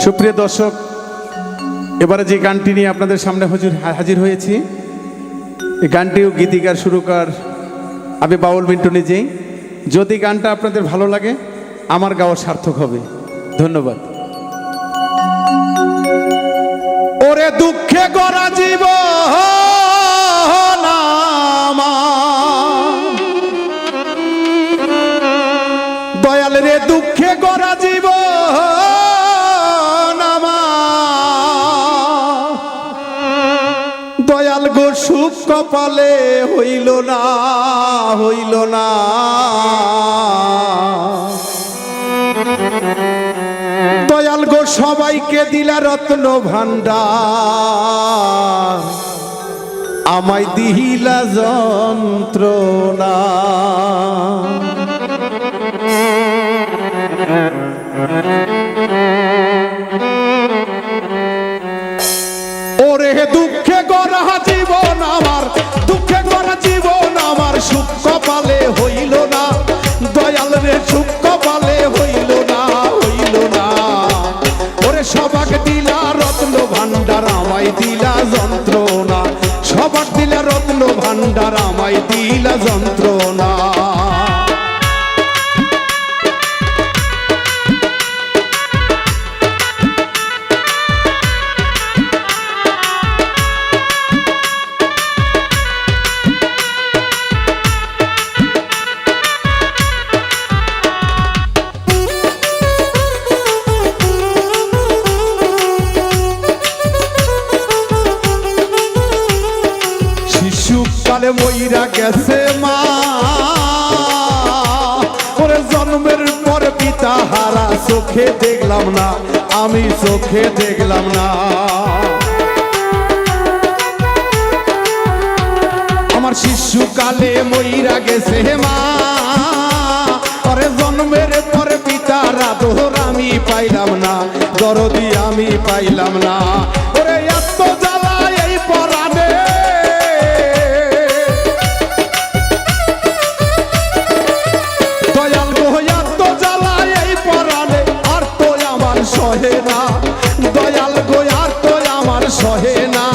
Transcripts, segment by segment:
সুপ্রিয় দর্শক, এবারে যে গানটি নিয়ে আপনাদের সামনে হাজির হয়েছি, এই গানটিও গীতিকার সুরকার আমি বাউল মিন্টু নিজেই। যদি গানটা আপনাদের ভালো লাগে, আমার গাওয়া সার্থক হবে। ধন্যবাদ। ওরে দুঃখে গড়া জীবন আমার, দয়াল রে দুঃখে গড়া জীবন আমার, দয়াল গো সুখ কপালে হইল না, হইল না। দয়াল গো সবাইকে দিলা রত্ন ভান্ডার, আমায় দিহিলা যন্ত্রণা। ওরে দুঃখে গড়া জীবন আমার, দুঃখে গড়া জীবন আমার, সুখ কপালে হইল না। দয়াল রে সুখ কপালে হইল না, হইল না। ওরে সবাক দিলা রত্ন ভান্ডার, আমায় দিলা যন্ত্রণা। সবাক দিলা রত্ন ভান্ডার, আমায় দিলা যন্ত্রণা। কালে মইরা গেছে মা, ওরে জন্মের পর পিতা হারা, চোখে দেখলাম না, আমি চোখে দেখলাম না। আমার শিশুকালে মইরা গেছে মা, ওরে জন্মের পর পিতার আদর আমি পাইলাম না, দরদি আমি পাইলাম না। ওরে এত জ্বালা এই পরাণে, সহে না। দয়াল গো আর তো আমার সহে না।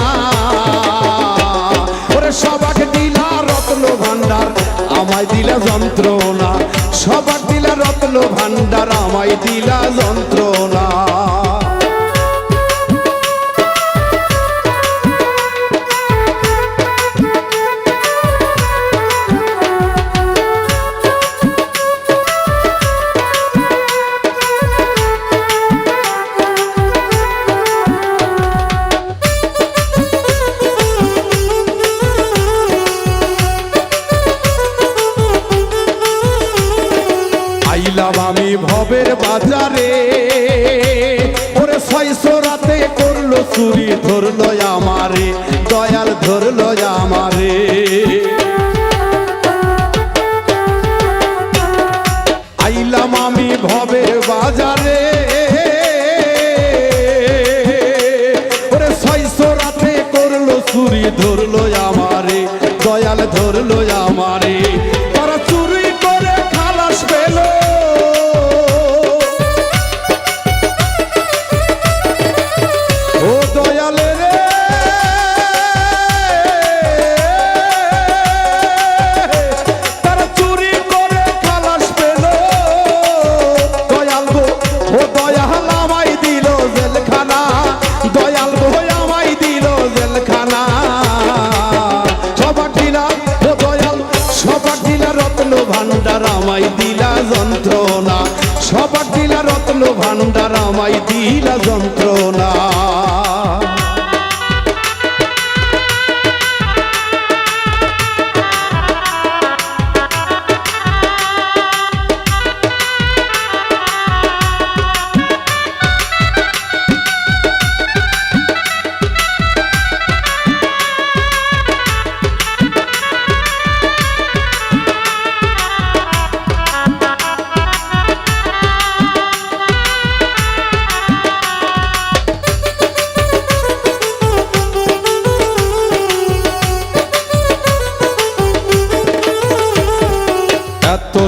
ওরে সবাক দিলা রত্ন ভান্ডার, আমায় দিলা যন্ত্রণা। সবাক দিলা রত্ন ভান্ডার, আমায় দিলা যন্ত্রণা। আমি ভবের বাজারে, ওরে 600 রাতে করলো চুরি, ধরলো আমারে, দয়াল ধরলো আমারে। আইলাম আমি ভবের বাজারে, ওরে 600 রাতে করলো চুরি, ধরলো আমারে, দয়াল ধরলো আমারে। তারা চুরি করে খালাস পেল, ভান্ডার আমায় দিলা যন্ত্রণা। সবাক দিলা রত্ন ভান্ডার, আমায় দিলা যন্ত্রণা।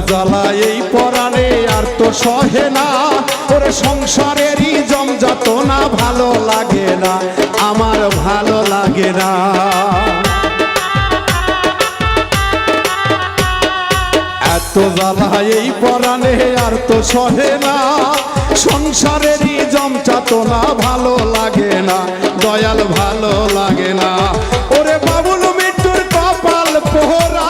জ্বালা এই পরাণে আর তো সহে না, ওরে সংসারেরই জমজাত ভালো লাগে না, আমার ভালো লাগে না। এত জ্বালা এই পরাণে আর তো সহে না, সংসারেরই যন্ত্রণা ভালো লাগে না, দয়াল ভালো লাগে না। ওরে বাবুল মৃত্যুর কপাল পোহরা,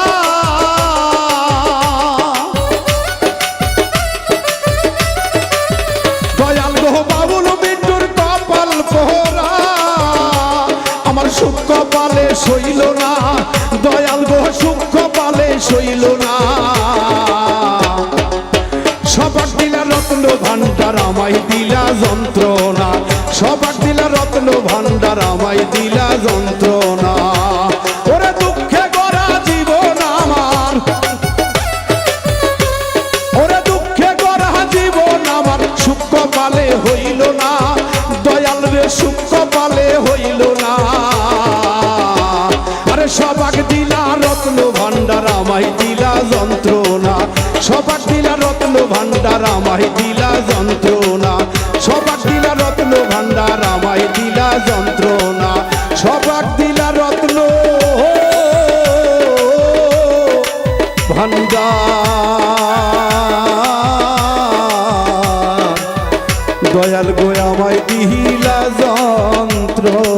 দয়াল গো বাবুল মৃত্যুর কপাল পোহরা, আমার সুখ কপালে সইল না, দয়াল গো সুখ কপালে সইল না। সবাক দিলা রত্ন ভান্ডার আমায় দিলা যন্ত্রণা, সবাক দিলা রত্ন ভান্ডার আমায় দিলা যন্ত্রণা। ওরে দুঃখে গড়া জীবন আমার, ওরে দুঃখে গড়া জীবন আমার, সুখ কপালে হইল না, দয়াল রে সুখ কপালে হইল না। আরে সবাক দিলা রত্ন ভান্ডার আমায় দিলা যন্ত্রণা, সবাক দিলা রত্ন ভান্ডার আমায় দিলা যন্ত্রণা, সবাক দিলা রত্ন ভান্ডার আমায় দিলা যন্ত্রণা, সবাক দিলা রত্ন ভান্ডার, দয়াল গো আমায় দিলা যন্ত্রণা।